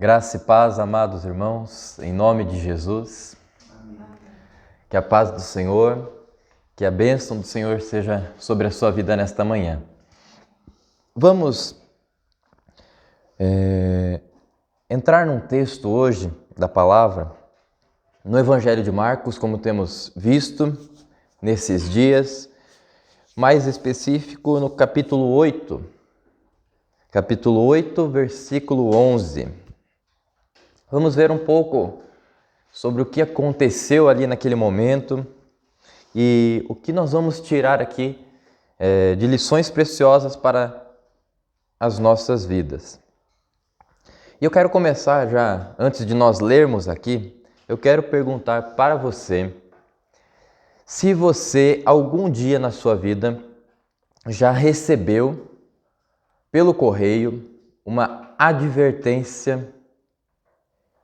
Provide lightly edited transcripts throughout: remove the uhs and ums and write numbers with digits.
Graça e paz, amados irmãos, em nome de Jesus. Que a paz do Senhor, que a bênção do Senhor seja sobre a sua vida nesta manhã. Vamos entrar num texto hoje da palavra, no Evangelho de Marcos, como temos visto nesses dias, mais específico no capítulo 8, versículo 11. Vamos ver um pouco sobre o que aconteceu ali naquele momento e o que nós vamos tirar aqui de lições preciosas para as nossas vidas. E eu quero começar já, antes de nós lermos aqui, eu quero perguntar para você se você algum dia na sua vida já recebeu pelo correio uma advertência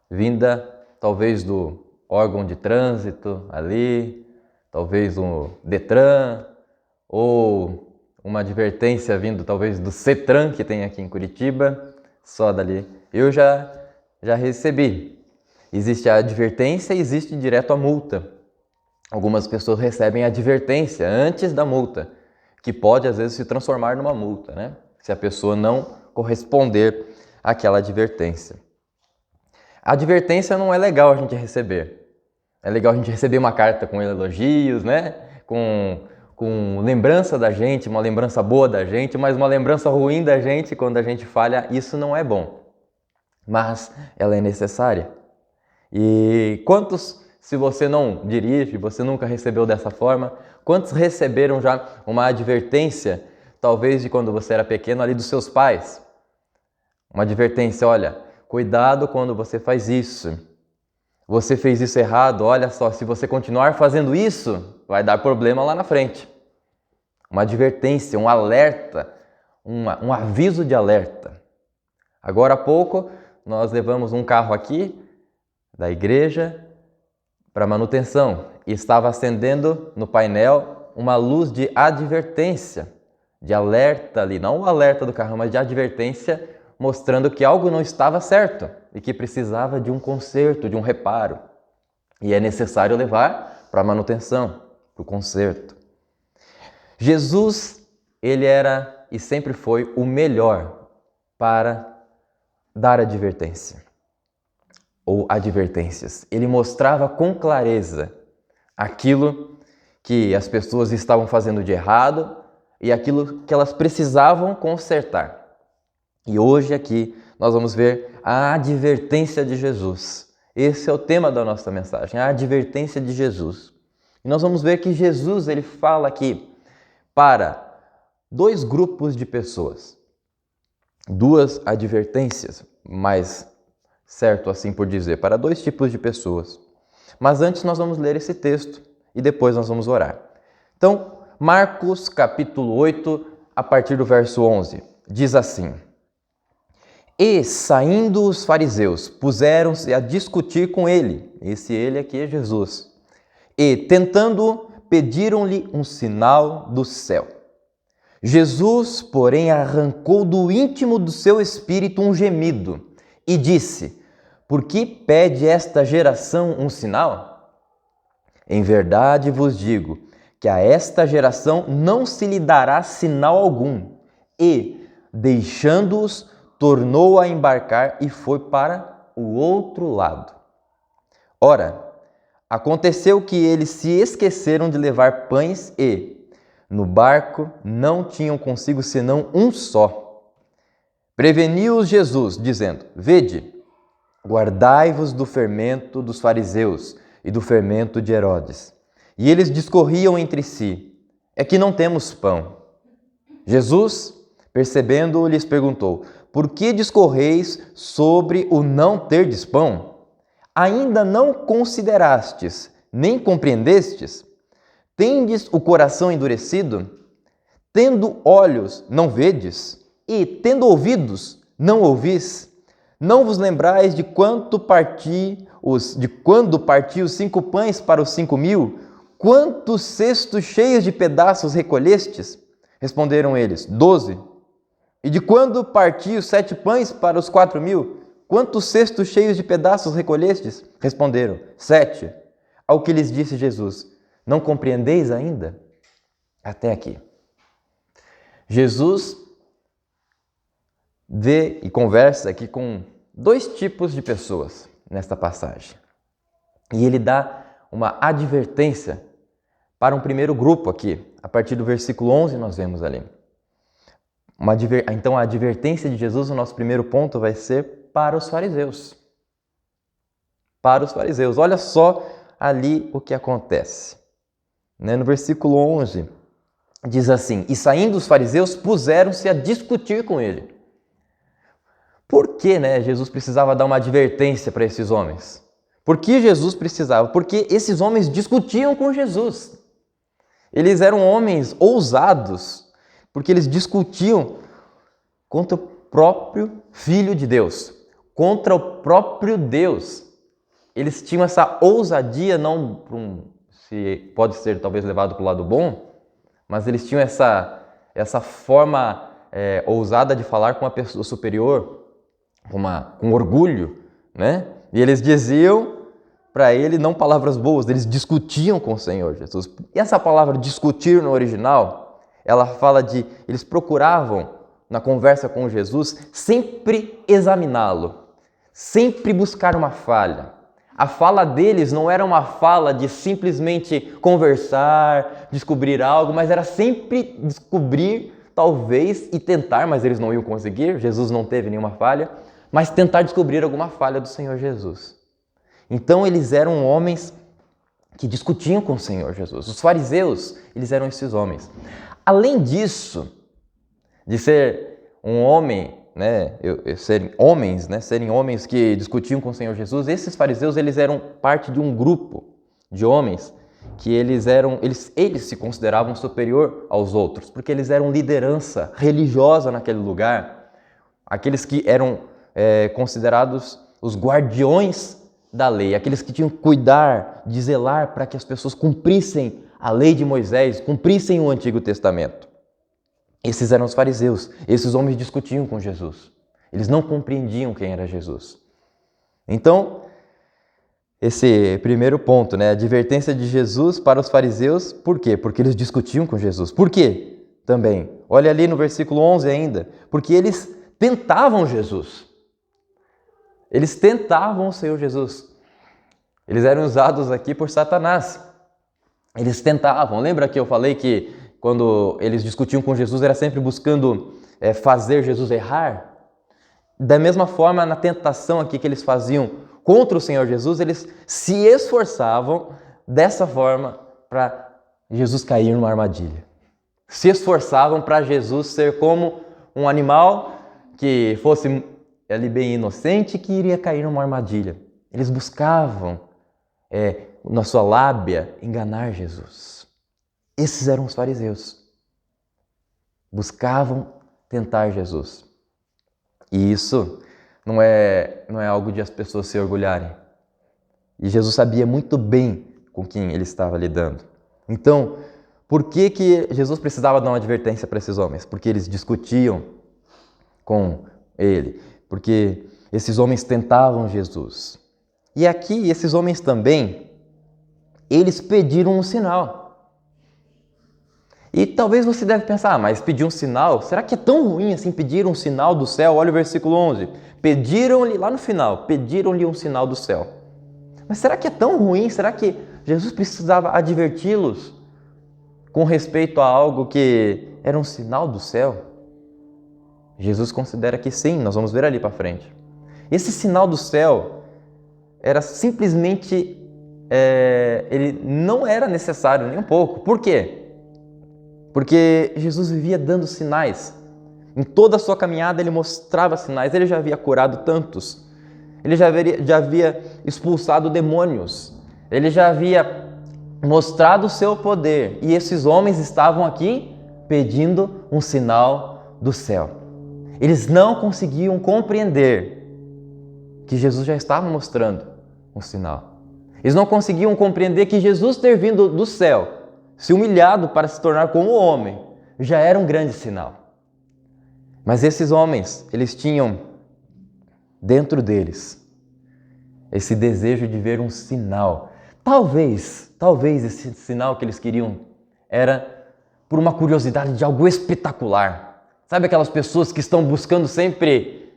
vinda talvez do órgão de trânsito ali, talvez do Detran, ou uma advertência vindo talvez do CETRAN que tem aqui em Curitiba, só dali. Eu já recebi. Existe a advertência e existe direto a multa. Algumas pessoas recebem a advertência antes da multa, que pode às vezes se transformar numa multa, né? Se a pessoa não corresponder àquela advertência. A advertência não é legal a gente receber. É legal a gente receber uma carta com elogios, né? Com lembrança da gente, uma lembrança boa da gente, mas uma lembrança ruim da gente quando a gente falha, isso não é bom. Mas ela é necessária. E quantos, se você não dirige, você nunca recebeu dessa forma, quantos receberam já uma advertência, talvez de quando você era pequeno, ali dos seus pais? Uma advertência, olha, cuidado quando você faz isso. Você fez isso errado, olha só, se você continuar fazendo isso, vai dar problema lá na frente. Uma advertência, um alerta, um aviso de alerta. Agora há pouco, nós levamos um carro aqui da igreja para manutenção e estava acendendo no painel uma luz de advertência, de alerta ali, não o alerta do carro, mas de advertência, mostrando que algo não estava certo e que precisava de um conserto, de um reparo. E é necessário levar para a manutenção, para o conserto. Jesus, ele era e sempre foi o melhor para dar advertência ou advertências. Ele mostrava com clareza aquilo que as pessoas estavam fazendo de errado e aquilo que elas precisavam consertar. E hoje aqui nós vamos ver a advertência de Jesus. Esse é o tema da nossa mensagem, a advertência de Jesus. E nós vamos ver que Jesus ele fala aqui para dois grupos de pessoas. Duas advertências, mais certo assim por dizer, para dois tipos de pessoas. Mas antes nós vamos ler esse texto e depois nós vamos orar. Então, Marcos capítulo 8, a partir do verso 11, diz assim: E, saindo os fariseus, puseram-se a discutir com ele. Esse ele aqui é Jesus. E, tentando, pediram-lhe um sinal do céu. Jesus, porém, arrancou do íntimo do seu espírito um gemido e disse: Por que pede esta geração um sinal? Em verdade vos digo que a esta geração não se lhe dará sinal algum. E, deixando-os, tornou a embarcar e foi para o outro lado. Ora, aconteceu que eles se esqueceram de levar pães e, no barco, não tinham consigo senão um só. Preveniu-os Jesus, dizendo: Vede, guardai-vos do fermento dos fariseus e do fermento de Herodes. E eles discorriam entre si: É que não temos pão. Jesus, percebendo, lhes perguntou: Por que discorreis sobre o não terdes pão? Ainda não considerastes, nem compreendestes? Tendes o coração endurecido? Tendo olhos, não vedes? E tendo ouvidos, não ouvis? Não vos lembrais de quando parti os 5 pães para os 5.000? Quantos cestos cheios de pedaços recolhestes? Responderam eles: 12. E de quando parti os 7 pães para os 4.000? quantos cestos cheios de pedaços recolhestes? Responderam: 7. Ao que lhes disse Jesus: não compreendeis ainda? Até aqui. Jesus vê e conversa aqui com dois tipos de pessoas nesta passagem. E ele dá uma advertência para um primeiro grupo aqui. A partir do versículo 11 nós vemos ali. Então a advertência de Jesus, o nosso primeiro ponto, vai ser para os fariseus. Para os fariseus. Olha só ali o que acontece. No versículo 11 diz assim: e saindo os fariseus puseram-se a discutir com ele. Por que Jesus precisava dar uma advertência para esses homens? Por que Jesus precisava? Porque esses homens discutiam com Jesus. Eles eram homens ousados, porque eles discutiam contra o próprio Filho de Deus, contra o próprio Deus. Eles tinham essa ousadia, não se pode ser talvez levado para o lado bom, mas eles tinham essa forma ousada de falar com a pessoa superior, com orgulho, né? E eles diziam para ele não palavras boas, eles discutiam com o Senhor Jesus. E essa palavra discutir no original, ela fala eles procuravam na conversa com Jesus sempre examiná-lo, sempre buscar uma falha. A fala deles não era uma fala de simplesmente conversar, descobrir algo, mas era sempre descobrir, talvez, e tentar, mas eles não iam conseguir, Jesus não teve nenhuma falha, mas tentar descobrir alguma falha do Senhor Jesus. Então eles eram homens que discutiam com o Senhor Jesus. Os fariseus, eles eram esses homens. Além disso, de ser um homem, serem homens que discutiam com o Senhor Jesus, esses fariseus, eles eram parte de um grupo de homens que eles se consideravam superior aos outros, porque eles eram liderança religiosa naquele lugar, aqueles que eram considerados os guardiões da lei, aqueles que tinham que cuidar, de zelar para que as pessoas cumprissem a lei de Moisés, cumprissem o Antigo Testamento. Esses eram os fariseus. Esses homens discutiam com Jesus. Eles não compreendiam quem era Jesus. Então, esse primeiro ponto, a advertência de Jesus para os fariseus, por quê? Porque eles discutiam com Jesus. Por quê? Também, olha ali no versículo 11 ainda, porque eles tentavam Jesus. Eles tentavam o Senhor Jesus. Eles eram usados aqui por Satanás. Eles tentavam. Lembra que eu falei que quando eles discutiam com Jesus era sempre buscando fazer Jesus errar? Da mesma forma, na tentação aqui que eles faziam contra o Senhor Jesus, eles se esforçavam dessa forma para Jesus cair numa armadilha. Se esforçavam para Jesus ser como um animal que fosse ali bem inocente, que iria cair numa armadilha. Eles buscavam, na sua lábia, enganar Jesus. Esses eram os fariseus. Buscavam tentar Jesus. E isso não é algo de as pessoas se orgulharem. E Jesus sabia muito bem com quem ele estava lidando. Então, por que Jesus precisava dar uma advertência para esses homens? Porque eles discutiam com ele. Porque esses homens tentavam Jesus. E aqui, esses homens também, eles pediram um sinal. E talvez você deve pensar, mas pedir um sinal? Será que é tão ruim assim pedir um sinal do céu? Olha o versículo 11. Pediram-lhe, lá no final, pediram-lhe um sinal do céu. Mas será que é tão ruim? Será que Jesus precisava adverti-los com respeito a algo que era um sinal do céu? Jesus considera que sim, nós vamos ver ali para frente. Esse sinal do céu era simplesmente, ele não era necessário nem um pouco. Por quê? Porque Jesus vivia dando sinais. Em toda a sua caminhada ele mostrava sinais. Ele já havia curado tantos. Ele já havia expulsado demônios. Ele já havia mostrado o seu poder. E esses homens estavam aqui pedindo um sinal do céu. Eles não conseguiam compreender que Jesus já estava mostrando um sinal. Eles não conseguiam compreender que Jesus ter vindo do céu, se humilhado para se tornar como homem, já era um grande sinal. Mas esses homens, eles tinham dentro deles esse desejo de ver um sinal. Talvez esse sinal que eles queriam era por uma curiosidade de algo espetacular. Sabe aquelas pessoas que estão buscando sempre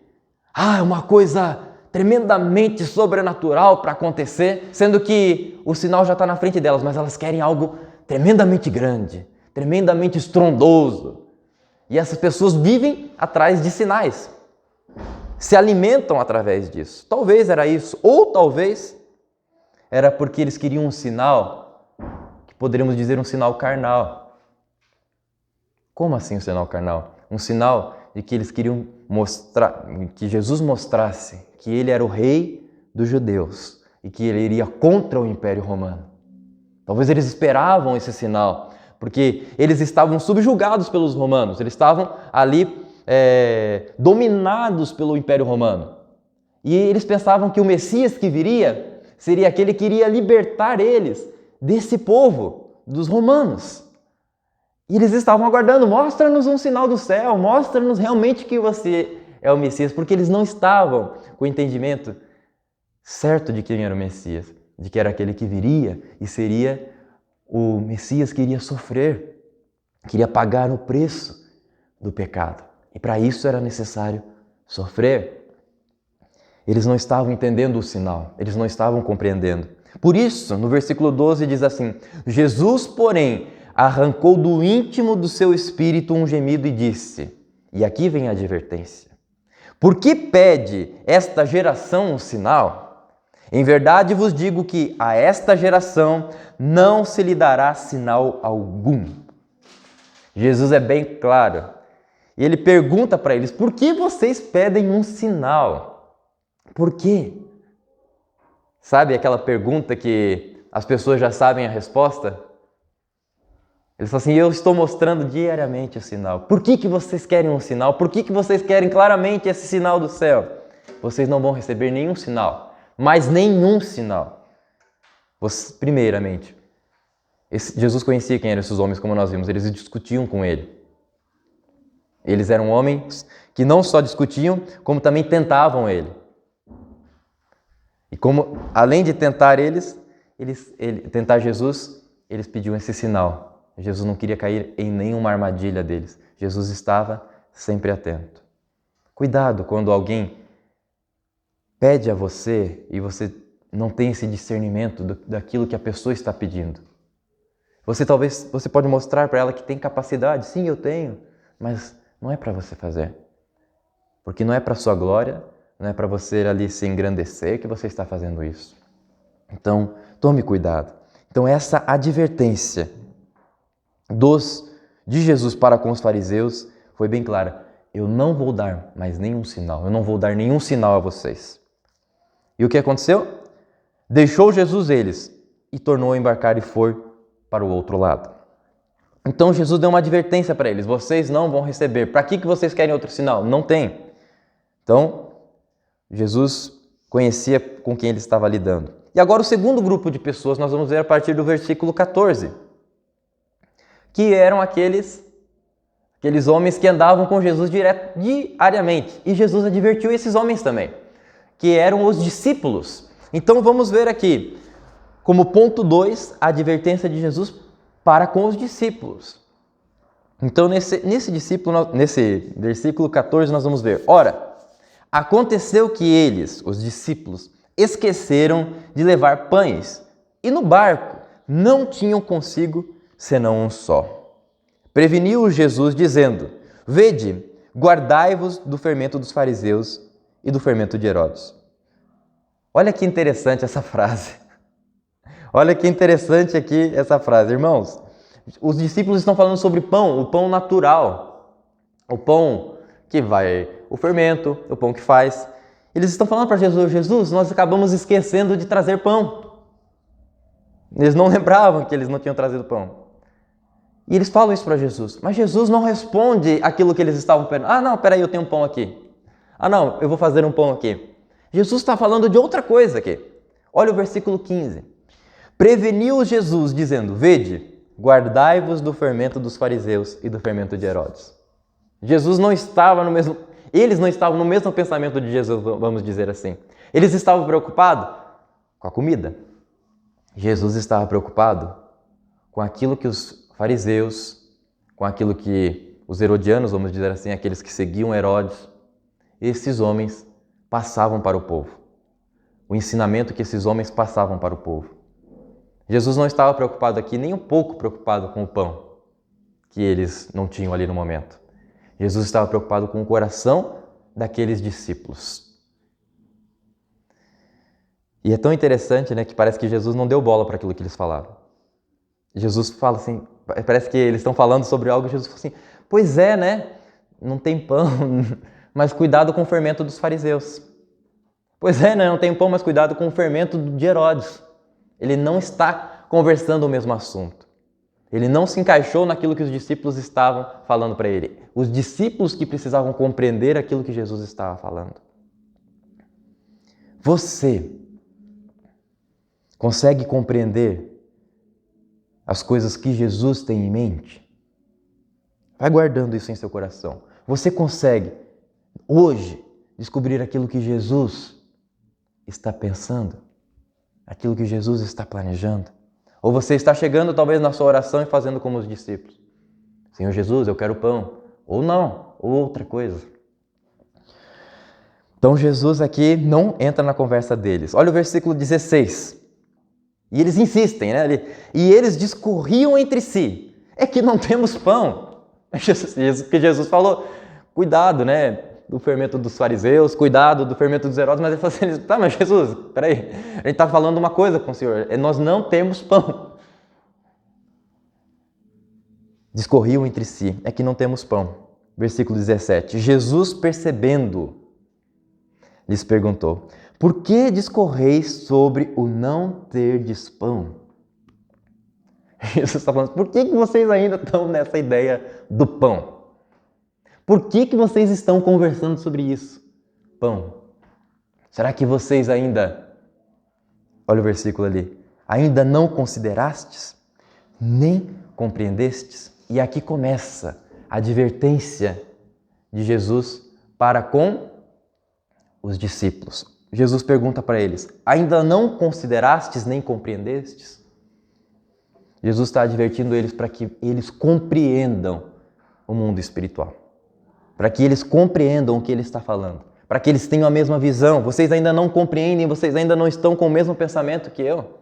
uma coisa tremendamente sobrenatural para acontecer, sendo que o sinal já está na frente delas, mas elas querem algo tremendamente grande, tremendamente estrondoso. E essas pessoas vivem atrás de sinais, se alimentam através disso. Talvez era isso, ou talvez era porque eles queriam um sinal, que poderíamos dizer um sinal carnal. Como assim um sinal carnal? Um sinal de que eles queriam mostrar, que Jesus mostrasse que ele era o rei dos judeus e que ele iria contra o Império Romano. Talvez eles esperavam esse sinal, porque eles estavam subjugados pelos romanos, eles estavam ali dominados pelo Império Romano. E eles pensavam que o Messias que viria seria aquele que iria libertar eles desse povo, dos romanos. E eles estavam aguardando, mostra-nos um sinal do céu, mostra-nos realmente que você é o Messias, porque eles não estavam com o entendimento certo de quem era o Messias, de que era aquele que viria e seria o Messias que iria sofrer, que iria pagar o preço do pecado. E para isso era necessário sofrer. Eles não estavam entendendo o sinal, eles não estavam compreendendo. Por isso, no versículo 12 diz assim: Jesus, porém, arrancou do íntimo do seu espírito um gemido e disse, e aqui vem a advertência: por que pede esta geração um sinal? Em verdade vos digo que a esta geração não se lhe dará sinal algum. Jesus é bem claro. E ele pergunta para eles, por que vocês pedem um sinal? Por quê? Sabe aquela pergunta que as pessoas já sabem a resposta? Eles falam assim, eu estou mostrando diariamente o sinal. Por que vocês querem um sinal? Por que vocês querem claramente esse sinal do céu? Vocês não vão receber nenhum sinal, mas nenhum sinal. Primeiramente, Jesus conhecia quem eram esses homens, como nós vimos, eles discutiam com ele. Eles eram homens que não só discutiam, como também tentavam ele. E como, além de tentar tentar Jesus, eles pediam esse sinal. Jesus não queria cair em nenhuma armadilha deles. Jesus estava sempre atento. Cuidado quando alguém pede a você e você não tem esse discernimento daquilo que a pessoa está pedindo. Você pode mostrar para ela que tem capacidade. Sim, eu tenho, mas não é para você fazer. Porque não é para sua glória, não é para você ali se engrandecer que você está fazendo isso. Então, tome cuidado. Então, essa advertência de Jesus para com os fariseus foi bem clara. Eu não vou dar mais nenhum sinal. Eu não vou dar nenhum sinal a vocês. E o que aconteceu? Deixou Jesus eles e tornou a embarcar e foi para o outro lado. Então Jesus deu uma advertência para eles. Vocês não vão receber. Para que vocês querem outro sinal? Não tem. Então, Jesus conhecia com quem ele estava lidando. E agora o segundo grupo de pessoas nós vamos ver a partir do versículo 14. Que eram aqueles homens que andavam com Jesus diariamente. E Jesus advertiu esses homens também, que eram os discípulos. Então vamos ver aqui, como ponto 2, a advertência de Jesus para com os discípulos. Então nesse versículo 14 nós vamos ver. Ora, aconteceu que eles, os discípulos, esqueceram de levar pães e no barco não tinham consigo senão um só. Preveniu Jesus dizendo, vede, guardai-vos do fermento dos fariseus e do fermento de Herodes. Olha que interessante essa frase. Olha que interessante aqui essa frase. Irmãos, os discípulos estão falando sobre pão, o pão natural. O pão que vai, o fermento, o pão que faz. Eles estão falando para Jesus, nós acabamos esquecendo de trazer pão. Eles não lembravam que eles não tinham trazido pão. E eles falam isso para Jesus. Mas Jesus não responde aquilo que eles estavam perguntando. Ah, não, peraí, eu tenho um pão aqui. Ah, não, eu vou fazer um pão aqui. Jesus está falando de outra coisa aqui. Olha o versículo 15. Preveniu Jesus, dizendo, vede, guardai-vos do fermento dos fariseus e do fermento de Herodes. Jesus não estava no mesmo... Eles não estavam no mesmo pensamento de Jesus, vamos dizer assim. Eles estavam preocupados com a comida. Jesus estava preocupado com aquilo que os fariseus, com aquilo que os herodianos, vamos dizer assim, aqueles que seguiam Herodes, esses homens passavam para o povo. O ensinamento que esses homens passavam para o povo. Jesus não estava preocupado aqui, nem um pouco preocupado com o pão que eles não tinham ali no momento. Jesus estava preocupado com o coração daqueles discípulos. E é tão interessante, né, que parece que Jesus não deu bola para aquilo que eles falavam. Jesus fala assim, parece que eles estão falando sobre algo e Jesus fala assim, pois é, né, não tem pão, mas cuidado com o fermento dos fariseus. Pois é, né, não tem pão, mas cuidado com o fermento de Herodes. Ele não está conversando o mesmo assunto. Ele não se encaixou naquilo que os discípulos estavam falando para ele. Os discípulos que precisavam compreender aquilo que Jesus estava falando. Você consegue compreender as coisas que Jesus tem em mente? Vai guardando isso em seu coração. Você consegue, hoje, descobrir aquilo que Jesus está pensando? Aquilo que Jesus está planejando? Ou você está chegando talvez na sua oração e fazendo como os discípulos? Senhor Jesus, eu quero pão. Ou não, ou outra coisa. Então Jesus aqui não entra na conversa deles. Olha o versículo 16. E eles insistem, né? E eles discorriam entre si. É que não temos pão. Porque Jesus falou, cuidado, né? Do fermento dos fariseus, cuidado do fermento dos Herodes, mas ele falou assim, tá, mas Jesus, peraí, a gente está falando uma coisa com o Senhor, nós não temos pão. Discorriam entre si, é que não temos pão. Versículo 17, Jesus percebendo, lhes perguntou, por que discorreis sobre o não terdes pão? Jesus está falando, por que vocês ainda estão nessa ideia do pão? Por que vocês estão conversando sobre isso? Pão. Será que vocês ainda, olha o versículo ali, ainda não considerastes, nem compreendestes? E aqui começa a advertência de Jesus para com os discípulos. Jesus pergunta para eles, ainda não considerastes nem compreendestes? Jesus está advertindo eles para que eles compreendam o mundo espiritual. Para que eles compreendam o que ele está falando. Para que eles tenham a mesma visão. Vocês ainda não compreendem, vocês ainda não estão com o mesmo pensamento que eu.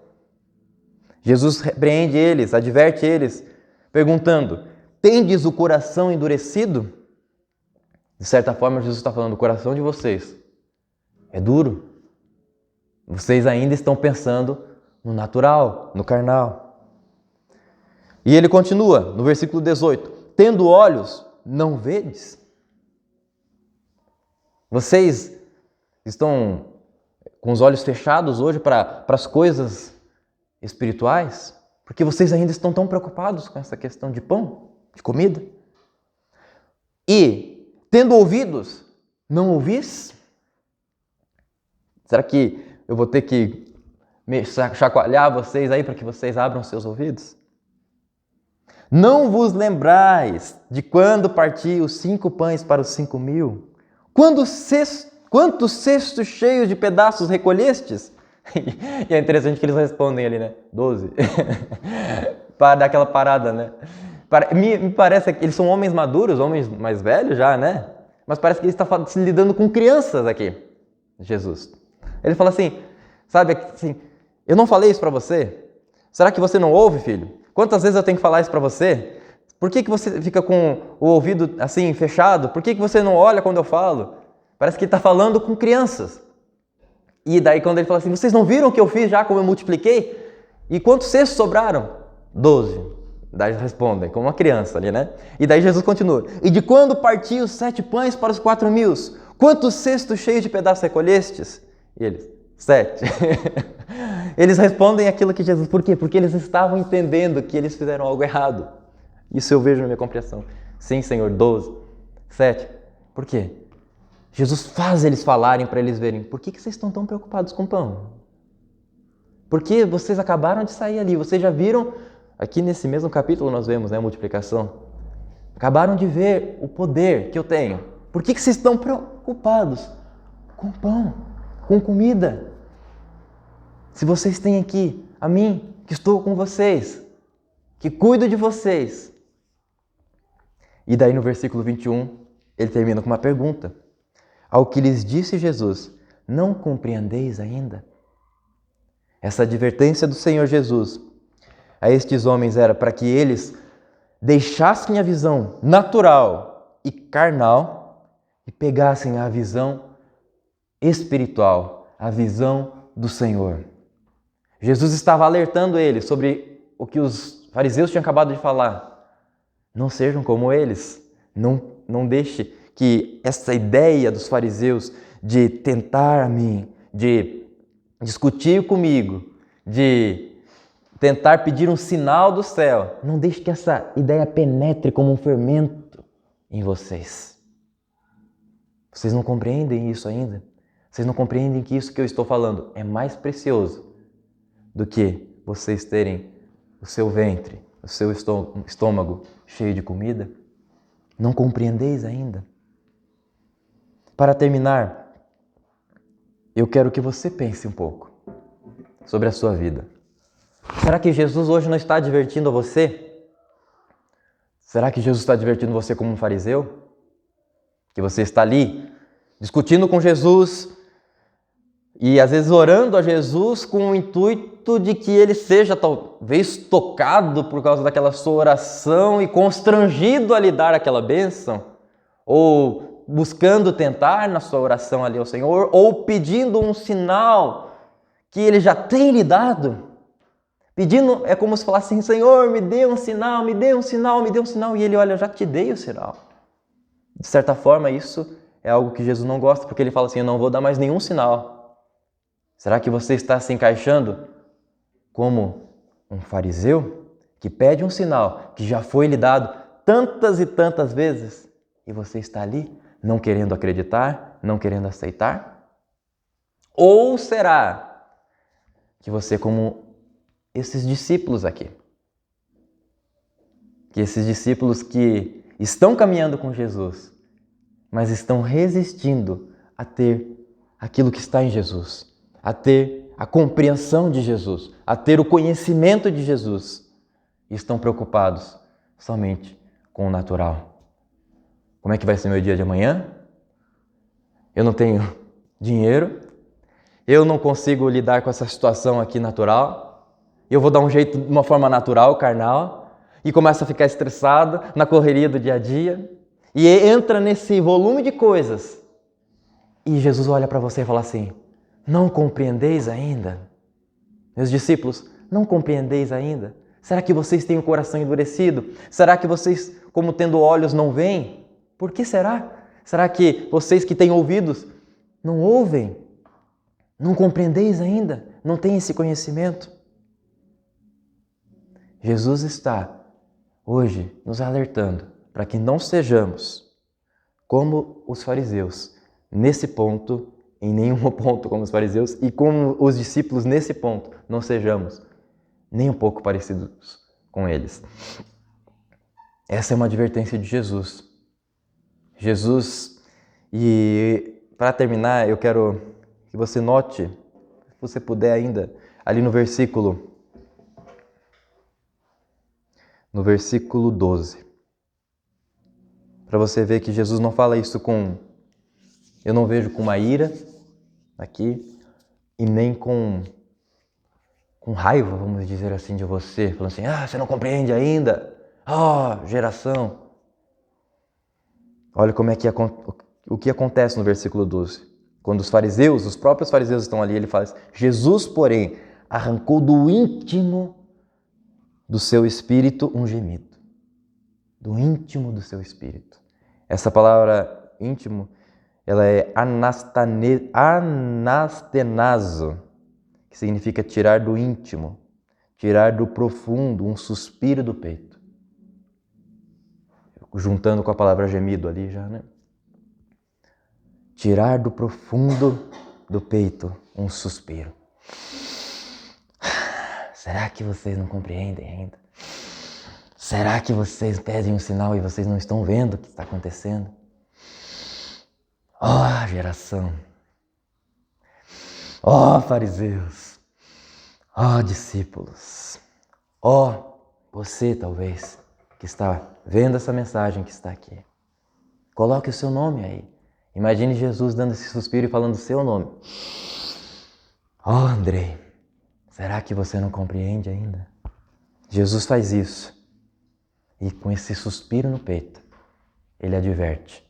Jesus repreende eles, adverte eles, perguntando, tendes o coração endurecido? De certa forma, Jesus está falando, o coração de vocês é duro. Vocês ainda estão pensando no natural, no carnal. E ele continua, no versículo 18, tendo olhos, não vedes? Vocês estão com os olhos fechados hoje para as coisas espirituais? Porque vocês ainda estão tão preocupados com essa questão de pão, de comida? E, tendo ouvidos, não ouvis? Será que eu vou ter que chacoalhar vocês aí para que vocês abram seus ouvidos? Não vos lembrais de quando parti os 5 pães para os 5.000? Quantos cestos cheios de pedaços recolhestes? E é interessante que eles respondem ali, né? 12. Para dar aquela parada, né? Me parece que eles são homens maduros, homens mais velhos já, né? Mas parece que ele está se lidando com crianças aqui, Jesus. Ele fala assim, sabe, assim, eu não falei isso para você? Será que você não ouve, filho? Quantas vezes eu tenho que falar isso para você? Por que você fica com o ouvido assim fechado? Por que você não olha quando eu falo? Parece que ele está falando com crianças. E daí quando ele fala assim, vocês não viram o que eu fiz já, como eu multipliquei? E quantos cestos sobraram? 12. Daí respondem, como uma criança ali, né? E daí Jesus continua. E de quando parti os 7 pães para os 4.000? Quantos cestos cheios de pedaços recolhestes? E eles, 7. Eles respondem aquilo que Jesus... Por quê? Porque eles estavam entendendo que eles fizeram algo errado. Isso eu vejo na minha compreensão. Sim, Senhor, 12, 7. Por quê? Jesus faz eles falarem para eles verem. Por que vocês estão tão preocupados com pão? Porque vocês acabaram de sair ali. Vocês já viram... Aqui nesse mesmo capítulo nós vemos, né, a multiplicação. Acabaram de ver o poder que eu tenho. Por que vocês estão preocupados com pão, com comida? Se vocês têm aqui a mim, que estou com vocês, que cuido de vocês. E daí no versículo 21, ele termina com uma pergunta. Ao que lhes disse Jesus, não compreendeis ainda? Essa advertência do Senhor Jesus a estes homens era para que eles deixassem a visão natural e carnal e pegassem a visão espiritual, a visão do Senhor. Jesus estava alertando eles sobre o que os fariseus tinham acabado de falar. Não sejam como eles. Não deixe que essa ideia dos fariseus de tentar a mim, de discutir comigo, de tentar pedir um sinal do céu, não deixe que essa ideia penetre como um fermento em vocês. Vocês não compreendem isso ainda? Vocês não compreendem que isso que eu estou falando é mais precioso do que vocês terem o seu ventre, o seu estômago cheio de comida? Não compreendeis ainda? Para terminar, eu quero que você pense um pouco sobre a sua vida. Será que Jesus hoje não está divertindo você? Será que Jesus está divertindo você como um fariseu? Que você está ali discutindo com Jesus e às vezes orando a Jesus com o intuito de que ele seja talvez tocado por causa daquela sua oração e constrangido a lhe dar aquela bênção? Ou buscando tentar na sua oração ali ao Senhor? Ou pedindo um sinal que ele já tem lhe dado? Pedindo, é como se falasse assim, Senhor, me dê um sinal, me dê um sinal, me dê um sinal. E ele, olha, eu já te dei o sinal. De certa forma, isso é algo que Jesus não gosta, porque ele fala assim, eu não vou dar mais nenhum sinal. Será que você está se encaixando como um fariseu que pede um sinal que já foi lhe dado tantas e tantas vezes e você está ali não querendo acreditar, não querendo aceitar? Ou será que você, como esses discípulos aqui, que esses discípulos que estão caminhando com Jesus, mas estão resistindo a ter aquilo que está em Jesus, a ter a compreensão de Jesus, a ter o conhecimento de Jesus, e estão preocupados somente com o natural. Como é que vai ser meu dia de amanhã? Eu não tenho dinheiro, eu não consigo lidar com essa situação aqui natural, eu vou dar um jeito de uma forma natural, carnal, e começa a ficar estressado na correria do dia a dia, e entra nesse volume de coisas. E Jesus olha para você e fala assim, não compreendeis ainda? Meus discípulos, não compreendeis ainda? Será que vocês têm o coração endurecido? Será que vocês, como tendo olhos, não veem? Por que será? Será que vocês que têm ouvidos não ouvem? Não compreendeis ainda? Não têm esse conhecimento? Jesus está hoje nos alertando para que não sejamos como os fariseus nesse ponto, em nenhum ponto como os fariseus, e como os discípulos nesse ponto, não sejamos nem um pouco parecidos com eles. Essa é uma advertência de Jesus. Jesus, e para terminar, eu quero que você note, se você puder ainda, ali no versículo 12, para você ver que Jesus não fala isso eu não vejo com uma ira aqui, e nem com raiva, vamos dizer assim, de você, falando assim, você não compreende ainda? Geração! Olha como é que o que acontece no versículo 12. Quando os próprios fariseus estão ali, ele fala, Jesus, porém, arrancou do íntimo do seu espírito um gemido. Do íntimo do seu espírito. Essa palavra íntimo, ela é anastenazo, que significa tirar do íntimo, tirar do profundo, um suspiro do peito. Juntando com a palavra gemido ali já, né? Tirar do profundo do peito um suspiro. Será que vocês não compreendem ainda? Será que vocês pedem um sinal e vocês não estão vendo o que está acontecendo? Ó geração, ó fariseus, ó discípulos, ó você talvez que está vendo essa mensagem que está aqui. Coloque o seu nome aí. Imagine Jesus dando esse suspiro e falando o seu nome. Ó Andrei, será que você não compreende ainda? Jesus faz isso. E com esse suspiro no peito, ele adverte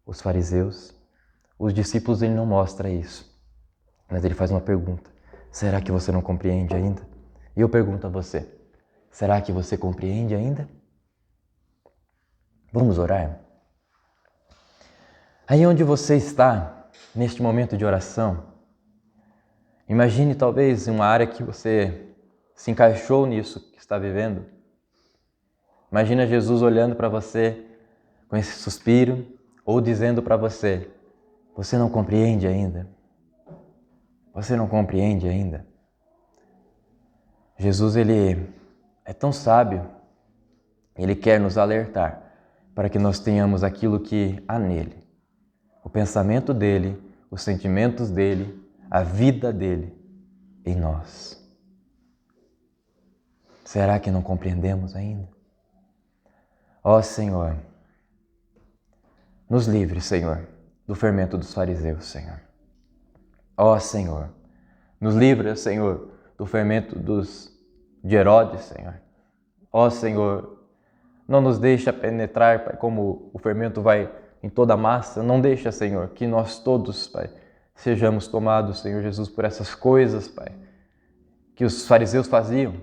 os fariseus. Os discípulos ele não mostra isso. Mas ele faz uma pergunta. Será que você não compreende ainda? E eu pergunto a você. Será que você compreende ainda? Vamos orar? Aí onde você está, neste momento de oração, imagine talvez uma área que você se encaixou nisso que está vivendo. Imagina Jesus olhando para você com esse suspiro ou dizendo para você, você não compreende ainda? Você não compreende ainda? Jesus, ele é tão sábio, ele quer nos alertar para que nós tenhamos aquilo que há nele. O pensamento dele, os sentimentos dele, a vida dele em nós. Será que não compreendemos ainda? Ó Senhor, nos livre, Senhor, do fermento dos fariseus, Senhor. Ó Senhor, nos livre, Senhor, do fermento de Herodes, Senhor. Ó Senhor, não nos deixa penetrar, Pai, como o fermento vai em toda a massa. Não deixa, Senhor, que nós todos, Pai, sejamos tomados, Senhor Jesus, por essas coisas, Pai, que os fariseus faziam,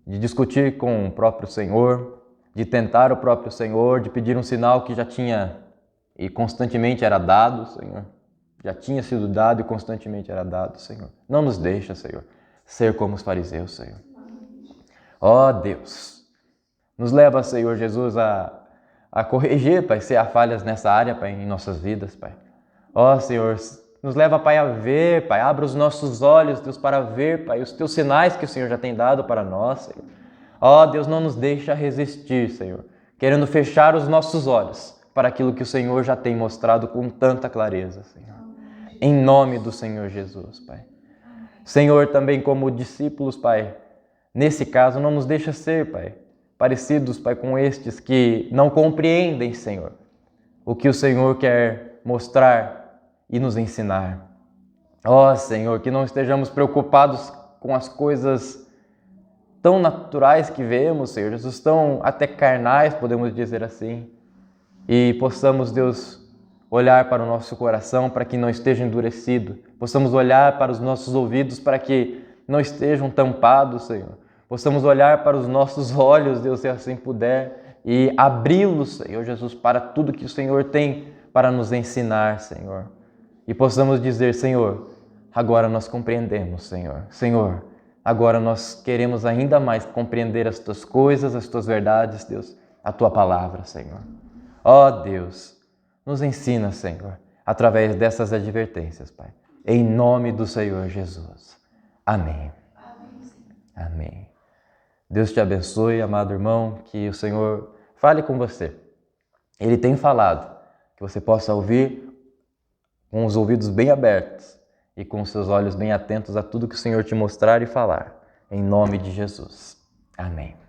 de discutir com o próprio Senhor, de tentar o próprio Senhor, de pedir um sinal que já tinha e constantemente era dado, Senhor. Já tinha sido dado e constantemente era dado, Senhor. Não nos deixa, Senhor, ser como os fariseus, Senhor. Ó Deus, nos leva, Senhor Jesus, a corrigir, Pai, se há falhas nessa área, Pai, em nossas vidas, Pai. Ó Senhor, nos leva, Pai, a ver, Pai, abra os nossos olhos, Deus, para ver, Pai, os Teus sinais que o Senhor já tem dado para nós, Senhor. Ó Deus, não nos deixa resistir, Senhor, querendo fechar os nossos olhos para aquilo que o Senhor já tem mostrado com tanta clareza, Senhor. Em nome do Senhor Jesus, Pai. Senhor, também como discípulos, Pai, nesse caso, não nos deixa ser, Pai, parecidos, Pai, com estes que não compreendem, Senhor, o que o Senhor quer mostrar e nos ensinar. Ó Senhor, que não estejamos preocupados com as coisas tão naturais que vemos, Senhor Jesus, tão até carnais, podemos dizer assim, e possamos, Deus, olhar para o nosso coração para que não esteja endurecido, possamos olhar para os nossos ouvidos para que não estejam tampados, Senhor, possamos olhar para os nossos olhos, Deus, se assim puder, e abri-los, Senhor Jesus, para tudo que o Senhor tem para nos ensinar, Senhor, e possamos dizer, Senhor, agora nós compreendemos, Senhor, Senhor, agora nós queremos ainda mais compreender as Tuas coisas, as Tuas verdades, Deus, a Tua palavra, Senhor. Ó Deus, nos ensina, Senhor, através dessas advertências, Pai. Em nome do Senhor Jesus. Amém. Amém. Deus te abençoe, amado irmão, que o Senhor fale com você. Ele tem falado, que você possa ouvir com os ouvidos bem abertos e com os seus olhos bem atentos a tudo que o Senhor te mostrar e falar. Em nome de Jesus. Amém.